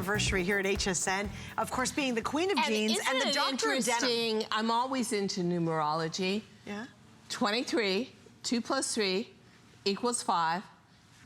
Anniversary here at HSN, of course, being the queen of jeans and the doctor of denim. I'm always into numerology. Yeah. 23, 2 plus 3 equals 5.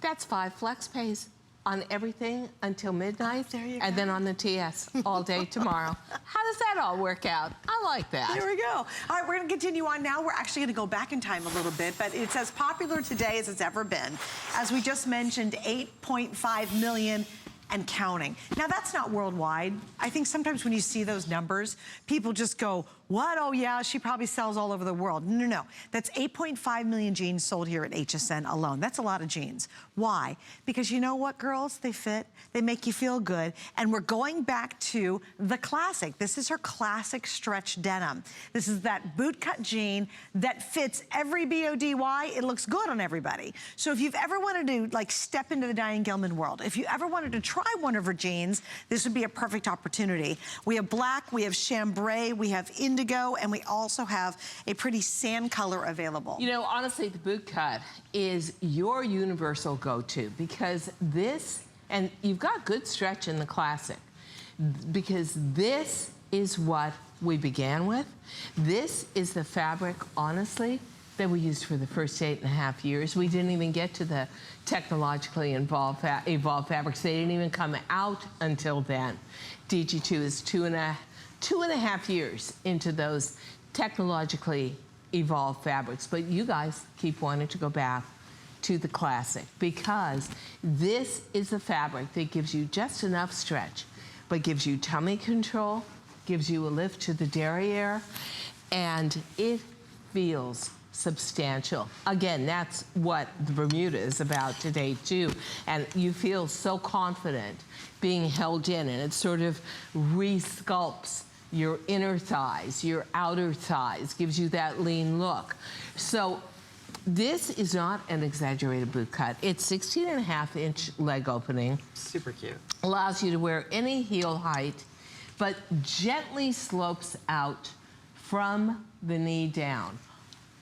That's 5 flex pays on everything until midnight. There you go. And then on the TS all day tomorrow. How does that all work out? I like that. There we go. All right, we're going to continue on now. We're actually going to go back in time a little bit, but it's as popular today as it's ever been. As we just mentioned, 8.5 million and counting. Now, that's not worldwide. I think sometimes when you see those numbers, people just go, what? Oh, yeah, she probably sells all over the world. No, no, no. That's 8.5 million jeans sold here at HSN alone. That's a lot of jeans. Why? Because you know what, girls? They fit. They make you feel good. And we're going back to the classic. This is her classic stretch denim. This is that bootcut jean that fits every B-O-D-Y. It looks good on everybody. So if you've ever wanted to, like, step into the Diane Gilman world, if you ever wanted to try one of her jeans, this would be a perfect opportunity. We have black, we have chambray, we have indigo, and we also have a pretty sand color available. You know, honestly, the bootcut is your universal go-to because this, and you've got good stretch in the classic, because this is what we began with. This is the fabric, honestly, that we used for the first 8.5 years. We didn't even get to the technologically evolved fabrics. They didn't even come out until then. DG2 is two and a half years into those technologically evolved fabrics. But you guys keep wanting to go back to the classic because this is the fabric that gives you just enough stretch, but gives you tummy control, gives you a lift to the derriere, and it feels substantial. Again, that's what the Bermuda is about today too. And you feel so confident being held in, and it sort of re-sculpts your inner thighs, your outer thighs, gives you that lean look. So this is not an exaggerated boot cut. It's 16.5-inch leg opening. Super cute. Allows you to wear any heel height, but gently slopes out from the knee down.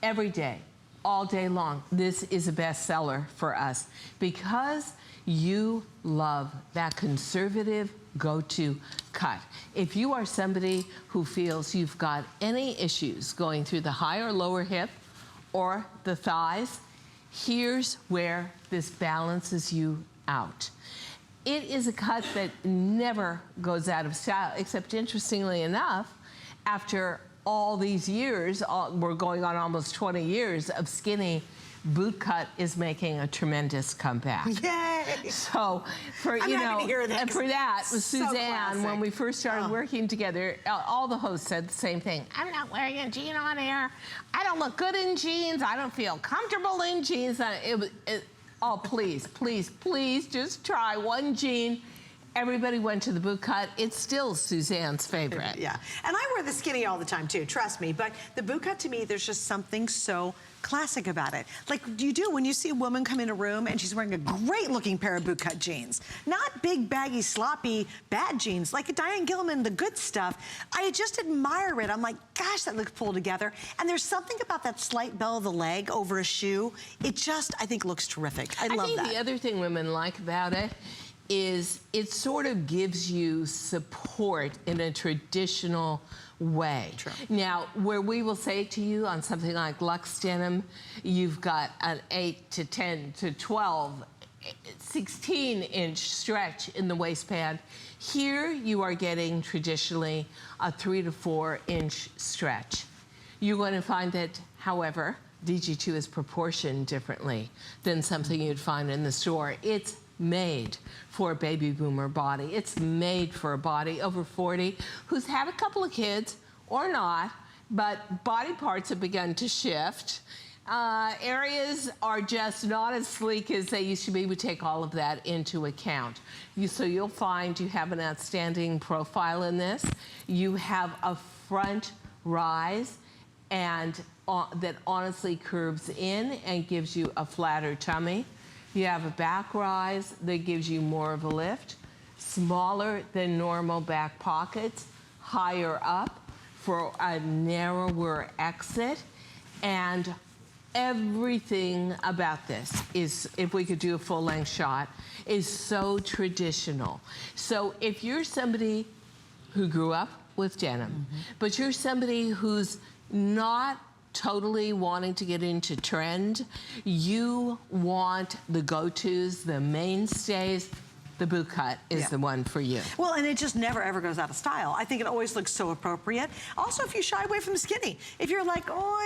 Every day, all day long. This is a bestseller for us because you love that conservative go-to cut. If you are somebody who feels you've got any issues going through the high or lower hip or the thighs, here's where this balances you out. It is a cut that never goes out of style, except interestingly enough, after all these years, we're going on almost 20 years of skinny, bootcut is making a tremendous comeback. Yay! So, for you know, and for that, with Suzanne, so when we first started working together, all the hosts said the same thing. I'm not wearing a jean on air. I don't look good in jeans. I don't feel comfortable in jeans. Oh, please, please, please, just try one jean. Everybody went to the bootcut. It's still Suzanne's favorite. Yeah, and I wear the skinny all the time too, trust me. But the bootcut, to me, there's just something so classic about it. Like you do when you see a woman come in a room and she's wearing a great looking pair of bootcut jeans. Not big, baggy, sloppy, bad jeans, like a Diane Gilman, the good stuff. I just admire it. I'm like, gosh, that looks pulled together. And there's something about that slight bell of the leg over a shoe. It just, I think, looks terrific. I love that. I think the other thing women like about it is it sort of gives you support in a traditional way. True. Now, where we will say to you on something like Luxe denim, you've got an 8 to 10 to 12, 16-inch stretch in the waistband. Here, you are getting traditionally a 3 to 4-inch stretch. You're going to find that, however, DG2 is proportioned differently than something you'd find in the store. It's made for a baby boomer body. It's made for a body over 40 who's had a couple of kids or not, but body parts have begun to shift. Areas are just not as sleek as they used to be. We take all of that into account. So you'll find you have an outstanding profile in this. You have a front rise and that honestly curves in and gives you a flatter tummy. You have a back rise that gives you more of a lift, smaller than normal back pockets, higher up for a narrower exit, and everything about this is, if we could do a full-length shot, is so traditional. So if you're somebody who grew up with denim, but you're somebody who's not totally wanting to get into trend, you want the go-tos, the mainstays, the boot cut is the one for you. Well, and it just never ever goes out of style. I think it always looks so appropriate. Also, if you shy away from skinny, if you're like, oh,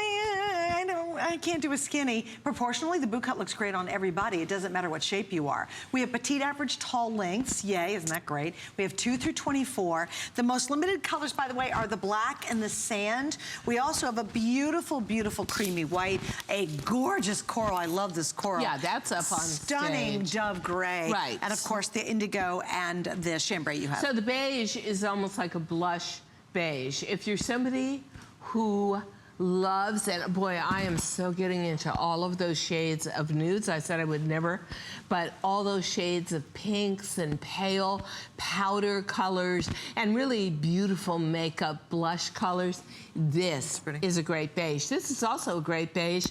I can't do a skinny, proportionally, the boot cut looks great on everybody. It doesn't matter what shape you are. We have petite, average, tall lengths. Yay, isn't that great? We have 2 through 24. The most limited colors, by the way, are the black and the sand. We also have a beautiful, beautiful creamy white, a gorgeous coral. I love this coral. Yeah, that's up on stunning stage. Dove gray. Right. And of course, the indigo and the chambray you have. So the beige is almost like a blush beige. If you're somebody who loves, and boy, I am so getting into all of those shades of nudes. I said I would never, but all those shades of pinks and pale powder colors and really beautiful makeup blush colors. This is a great beige. This is also a great beige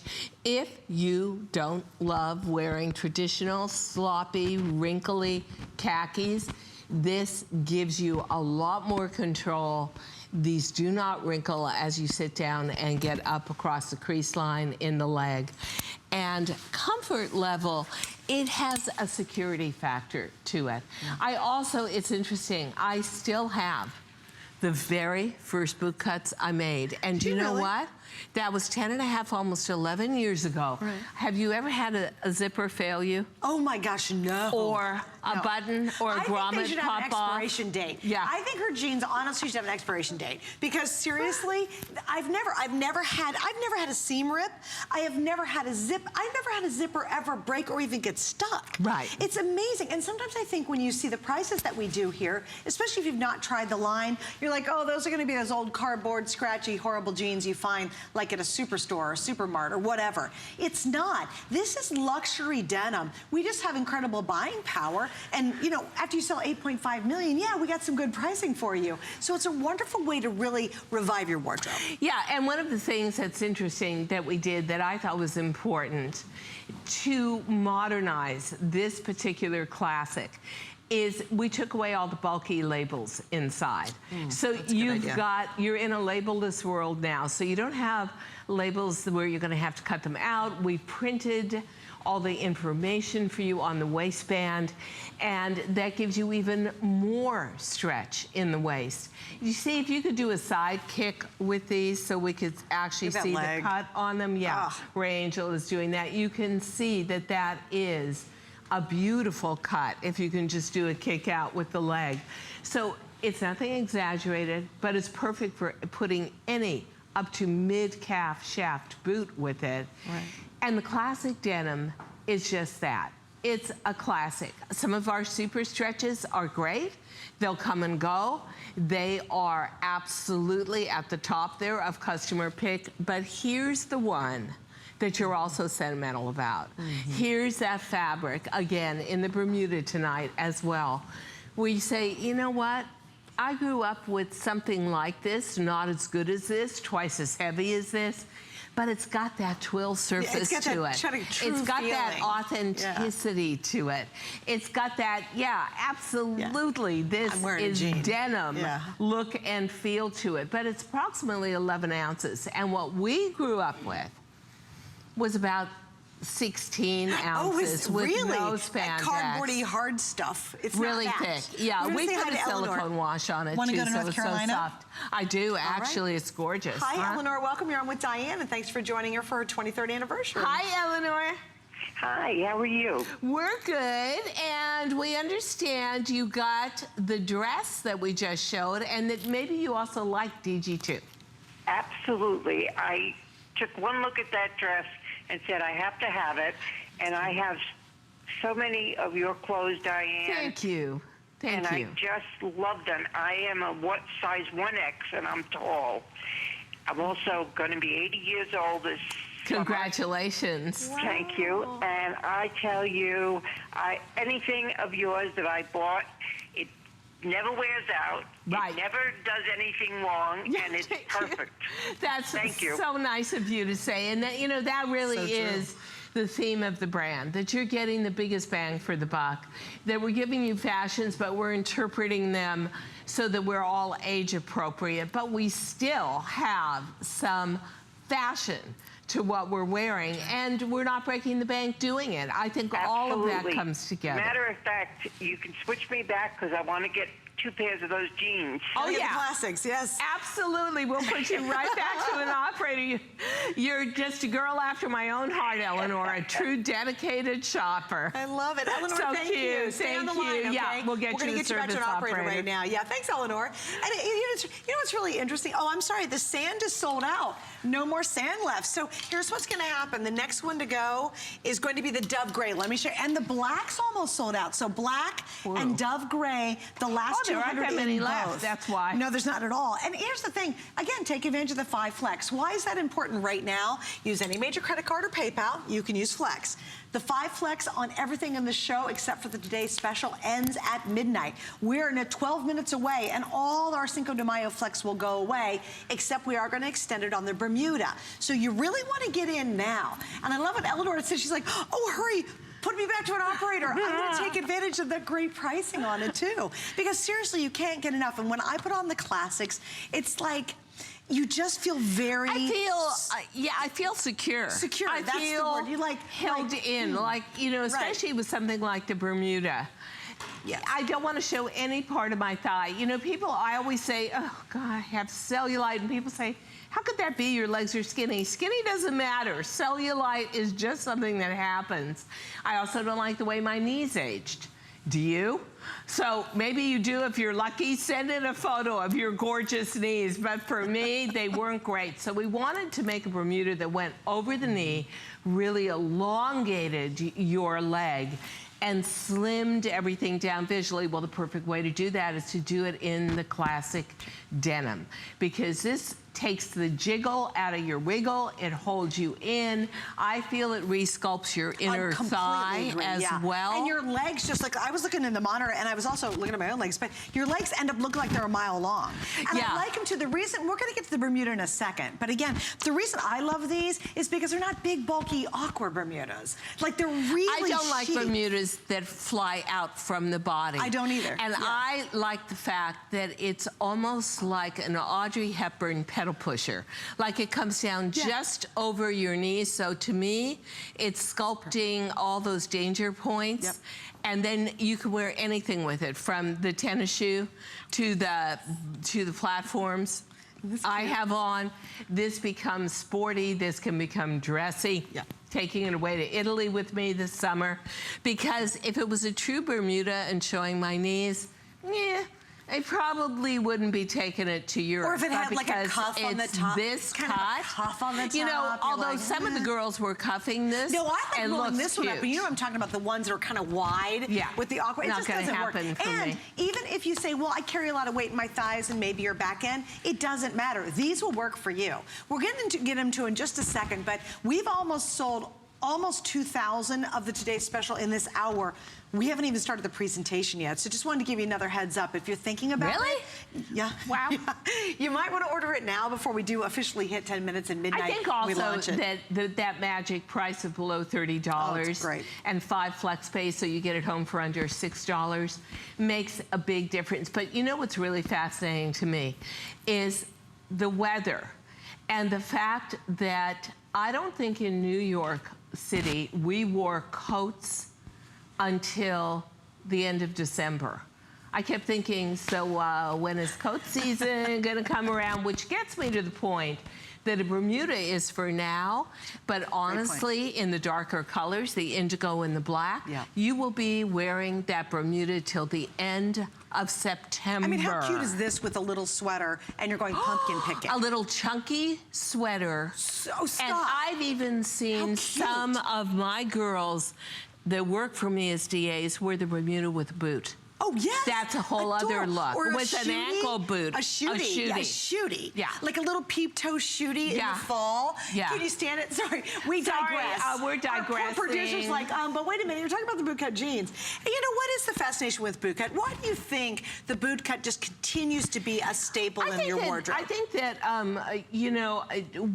if you don't love wearing traditional, sloppy, wrinkly khakis. This gives you a lot more control. These do not wrinkle as you sit down and get up across the crease line in the leg. And comfort level, it has a security factor to it. I also, it's interesting, I still have the very first boot cuts I made. And do you know what? That was 10 and a half, almost 11 years ago. Right. Have you ever had a zipper fail you? Oh my gosh, no. Or a button or a grommet pop off? I think they should have an expiration date. Yeah. I think her jeans honestly should have an expiration date. Because seriously, I've never had a seam rip. I have never had a zip. I've never had a zipper ever break or even get stuck. Right. It's amazing. And sometimes I think when you see the prices that we do here, especially if you've not tried the line, you're like, oh, those are gonna be those old cardboard, scratchy, horrible jeans you find like at a superstore or a supermart or whatever. It's not. This is luxury denim. We just have incredible buying power. And you know, after you sell 8.5 million, yeah, we got some good pricing for you. So it's a wonderful way to really revive your wardrobe. Yeah, and one of the things that's interesting that we did that I thought was important to modernize this particular classic is we took away all the bulky labels inside. So you're in a labelless world now. So you don't have labels where you're gonna have to cut them out. We printed all the information for you on the waistband, and that gives you even more stretch in the waist. You see, if you could do a side kick with these so we could actually see the cut on them. Yeah, Ray Angel is doing that. You can see that that is a beautiful cut if you can just do a kick out with the leg. So it's nothing exaggerated, but it's perfect for putting any up to mid-calf shaft boot with it. Right. And the classic denim is just that. It's a classic. Some of our super stretches are great. They'll come and go. They are absolutely at the top there of customer pick, but here's the one that you're also sentimental about. Here's that fabric, again, in the Bermuda tonight as well, where you say, you know what? I grew up with something like this, not as good as this, twice as heavy as this, but it's got that twill surface to it. It's got that authenticity to it. It's got that, absolutely, this is denim look and feel to it, but it's approximately 11 ounces. And what we grew up with was about 16 ounces with no spandex. That cardboardy hard stuff. It's really not that. thick. Yeah, we put a silicone wash on it too, so it's so soft. I do, actually. It's gorgeous. Hi, Eleanor. Welcome. You're on with Diane, and thanks for joining her for her 23rd anniversary. Hi, Eleanor. Hi, how are you? We're good, and we understand you got the dress that we just showed, and that maybe you also like DG2. Absolutely. I took one look at that dress and said, I have to have it. And I have so many of your clothes, Diane. Thank you. Thank you. And I just love them. I am a size 1X, and I'm tall. I'm also going to be 80 years old this Congratulations. Wow. Thank you. And I tell you, anything of yours that I bought, never wears out. Right. It never does anything wrong, and it's perfect. That's Thank you. so nice of you to say. And that, you know, that really So true. is the theme of the brand, that you're getting the biggest bang for the buck, that we're giving you fashions, but we're interpreting them so that we're all age appropriate, but we still have some fashion to what we're wearing, and we're not breaking the bank doing it. I think all of that Absolutely. comes together. Matter of fact, you can switch me back because I want to get 2 pairs of those jeans. Oh, Look at yeah. the classics, yes. Absolutely. We'll put you right back to an operator. You're just a girl after my own heart, Eleanor, a true dedicated shopper. I love it. Eleanor, So thank cute. you. Stay on the Thank line, you. okay? Yeah, we'll get We're you gonna the get you back to an service operator operator. right now. Yeah, thanks, Eleanor. And you know what's really interesting? Oh, I'm sorry, the sand is sold out. No more sand left. So here's what's gonna happen. The next one to go is going to be the Dove Gray. Let me show you. And the black's almost sold out. So black and Dove Gray, the last there aren't 200 that many in left. both. That's why. No, there's not at all. And here's the thing. Again, take advantage of the 5 Flex. Why is that important right now? Use any major credit card or PayPal. You can use Flex. The 5 Flex on everything in the show, except for the today's special, ends at midnight. We're in 12 minutes away, and all our Cinco de Mayo Flex will go away, except we are going to extend it on the Bermuda. So you really want to get in now. And I love what Eleanor said. She's like, oh, hurry. Put me back to an operator. I'm going to take advantage of the great pricing on it, too. Because seriously, you can't get enough. And when I put on the classics, it's like, you just feel very... I feel secure. Secure, I that's feel the word. You like... held in, you know, especially with something like the Bermuda. Yes. I don't want to show any part of my thigh. You know, I always say, oh, God, I have cellulite. And people say, how could that be? Your legs are skinny. Skinny doesn't matter. Cellulite is just something that happens. I also don't like the way my knees aged. Do you? So maybe you do if you're lucky. Send in a photo of your gorgeous knees. But for me, they weren't great. So we wanted to make a Bermuda that went over the knee, really elongated your leg, and slimmed everything down visually. Well, the perfect way to do that is to do it in the classic denim, because this takes the jiggle out of your wiggle. It holds you in. I feel it resculpts your inner thigh as well. And your legs, just like, I was looking in the monitor, and I was also looking at my own legs, but your legs end up looking like they're a mile long. And I like them too. The reason, we're gonna get to the Bermuda in a second, but again, the reason I love these is because they're not big, bulky, awkward Bermudas. Like, they're really I don't like chic. Bermudas that fly out from the body. I don't either. And I like the fact that it's almost like an Audrey Hepburn pedal pusher. Like, it comes down just over your knees. So to me, it's sculpting all those danger points. And then you can wear anything with it, from the tennis shoe to the platforms. I have on. This becomes sporty. This can become dressy. Taking it away to Italy with me this summer. Because if it was a true Bermuda and showing my knees, I probably wouldn't be taking it to Europe. Or if it had like a cuff on the top. This kind cut. of a cuff on the top. You know, although like, some of the girls were cuffing this. No, I like and rolling this cute. one up, but you know I'm talking about the ones that are kind of wide with the awkward. It Not just gonna doesn't happen work. for And me. even if you say, well, I carry a lot of weight in my thighs and maybe your back end, it doesn't matter. These will work for you. We're getting to get into in just a second, but we've almost sold almost 2,000 of the today's special in this hour. We haven't even started the presentation yet, so just wanted to give you another heads up. If you're thinking about it. Yeah. Wow. You might want to order it now before we do officially hit 10 minutes and midnight. I think also that magic price of below $30 great. and 5 flex pays, so you get it home for under $6, makes a big difference. But you know what's really fascinating to me is the weather and the fact that I don't think in New York City we wore coats until the end of December. I kept thinking, so when is coat season gonna come around? Which gets me to the point that a Bermuda is for now, but honestly, in the darker colors, the indigo and the black, you will be wearing that Bermuda till the end of September. I mean, how cute is this with a little sweater and you're going pumpkin picking? A little chunky sweater. So stop. And I've even seen some of my girls that work for me as DAs wear the Bermuda with a boot. Oh, yes. That's a whole other look. Or with an ankle boot. A shootie. Yeah, a shootie. Yeah. Like a little peep toe shootie in the fall. Yeah. Can you stand it? Sorry, we digress. We're digressing. Our poor producer's like, but wait a minute, you're talking about the bootcut jeans. And you know, what is the fascination with bootcut? Why do you think the bootcut just continues to be a staple in your wardrobe? I think that, you know,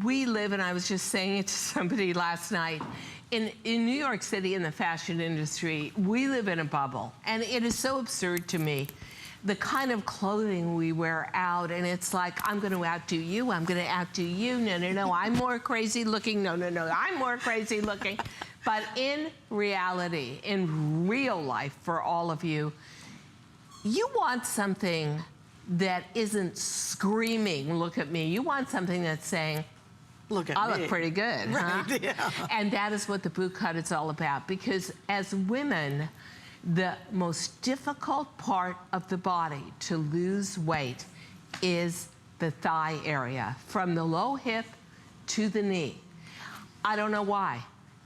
we live, and I was just saying it to somebody last night, in New York City, in the fashion industry, we live in a bubble. And it is so absurd to me, the kind of clothing we wear out, and it's like, I'm gonna outdo you, I'm gonna outdo you, no, I'm more crazy looking, no, I'm more crazy looking. But in reality, in real life for all of you, you want something that isn't screaming, look at me. You want something that's saying, look at me. I look pretty good, right, huh? Yeah. And that is what the bootcut is all about, because as women, the most difficult part of the body to lose weight is the thigh area, from the low hip to the knee. I don't know why.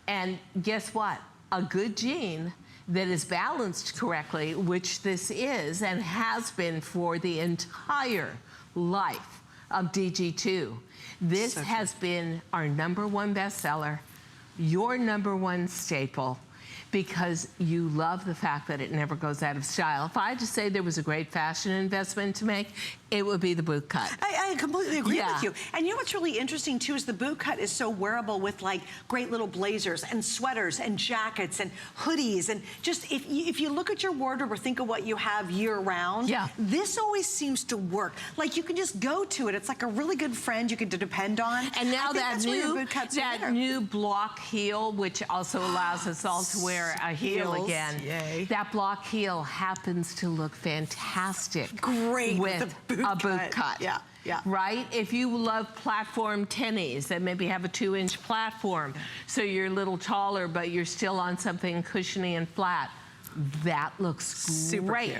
And guess what? A good jean that is balanced correctly, which this is and has been for the entire life of DG2. This has been our #1 bestseller, your #1 staple, because you love the fact that it never goes out of style. If I had to say there was a great fashion investment to make, it would be the bootcut. I completely agree with you. And you know what's really interesting too is the bootcut is so wearable with like great little blazers and sweaters and jackets and hoodies, and just if you look at your wardrobe or think of what you have year round, this always seems to work. Like you can just go to it. It's like a really good friend you can depend on. And now that new block heel, which also allows us all to wear a heel again. Yay. That block heel happens to look fantastic. Great with a bootcut. Yeah. Yeah. Right? If you love platform tennies that maybe have a 2-inch platform, so you're a little taller, but you're still on something cushiony and flat, that looks great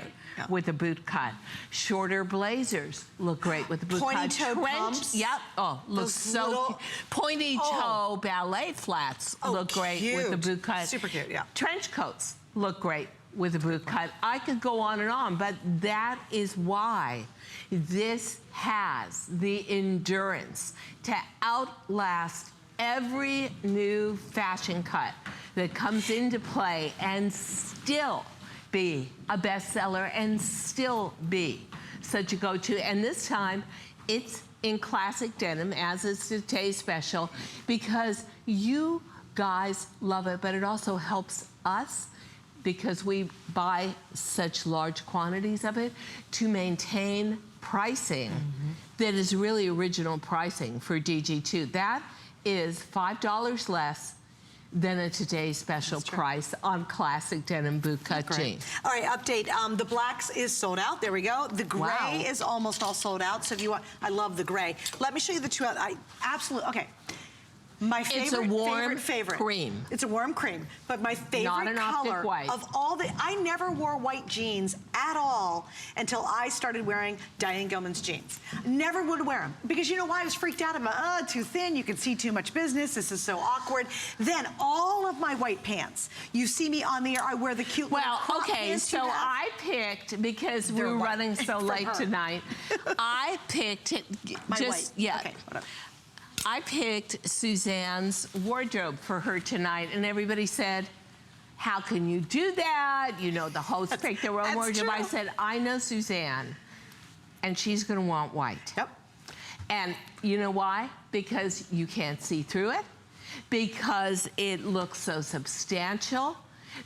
with a bootcut. Shorter blazers look great with the bootcut. Pointy toe pumps. Yep. Oh, looks so cute. Pointy toe ballet flats look great with the bootcut. Super cute, yeah. Trench coats look great with a bootcut. I could go on and on, but that is why this has the endurance to outlast every new fashion cut that comes into play and still be a bestseller and still be such a go-to. And this time, it's in classic denim, as is today's special, because you guys love it, but it also helps us, because we buy such large quantities of it, to maintain pricing that is really original pricing for DG2. That is $5 less than a today's special price on classic denim bootcut jeans. All right, update. The blacks is sold out. There we go. The gray is almost all sold out. So if you want, I love the gray. Let me show you the two. I absolutely, okay. My favorite, it's a warm favorite cream. It's a warm cream, but my favorite color of all the, I never wore white jeans at all until I started wearing Diane Gilman's jeans. Never would wear them, because you know why? I was freaked out. I'm like, too thin, you can see too much business, this is so awkward. Then all of my white pants, you see me on the air, I wear the cute little crop pants so I picked, because we were running so late tonight, I picked Okay, whatever. I picked Suzanne's wardrobe for her tonight, and everybody said, how can you do that? You know, the hosts picked their own wardrobe. I said, I know Suzanne, and she's gonna want white. Yep. And you know why? Because you can't see through it, because it looks so substantial,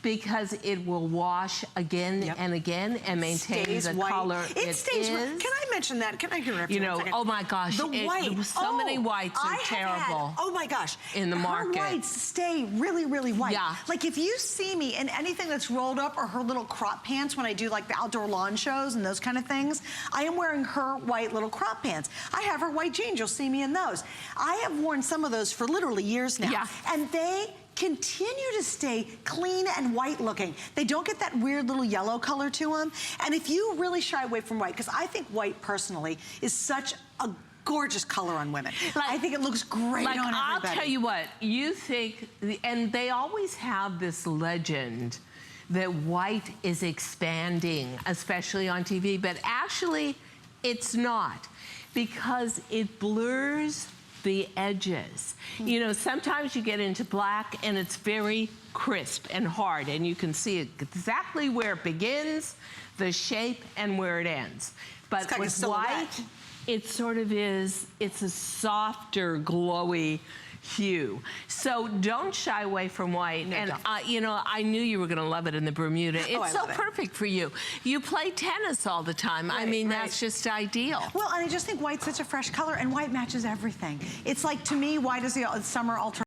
because it will wash again and again and maintain the color it stays is. Can I mention that? Can I interrupt you? You know, oh my gosh, the white. So many whites are terrible. Oh my gosh, in the market. Her whites stay really, really white. Yeah. Like if you see me in anything that's rolled up, or her little crop pants when I do like the outdoor lawn shows and those kind of things, I am wearing her white little crop pants. I have her white jeans. You'll see me in those. I have worn some of those for literally years now, and they continue to stay clean and white looking. They don't get that weird little yellow color to them. And if you really shy away from white, because I think white personally is such a gorgeous color on women. I think it looks great on everybody. I'll tell you what, you think, and they always have this legend that white is expanding, especially on TV, but actually it's not, because it blurs the edges. You know, sometimes you get into black and it's very crisp and hard, and you can see exactly where it begins, the shape, and where it ends. But with white, it sort of is, it's a softer, glowy hue. So don't shy away from white. No, and you know, I knew you were going to love it in the Bermuda. It's so perfect for you. You play tennis all the time. I mean, that's just ideal. Well, and I just think white's such a fresh color, and white matches everything. It's like, to me, white is the summer alternative.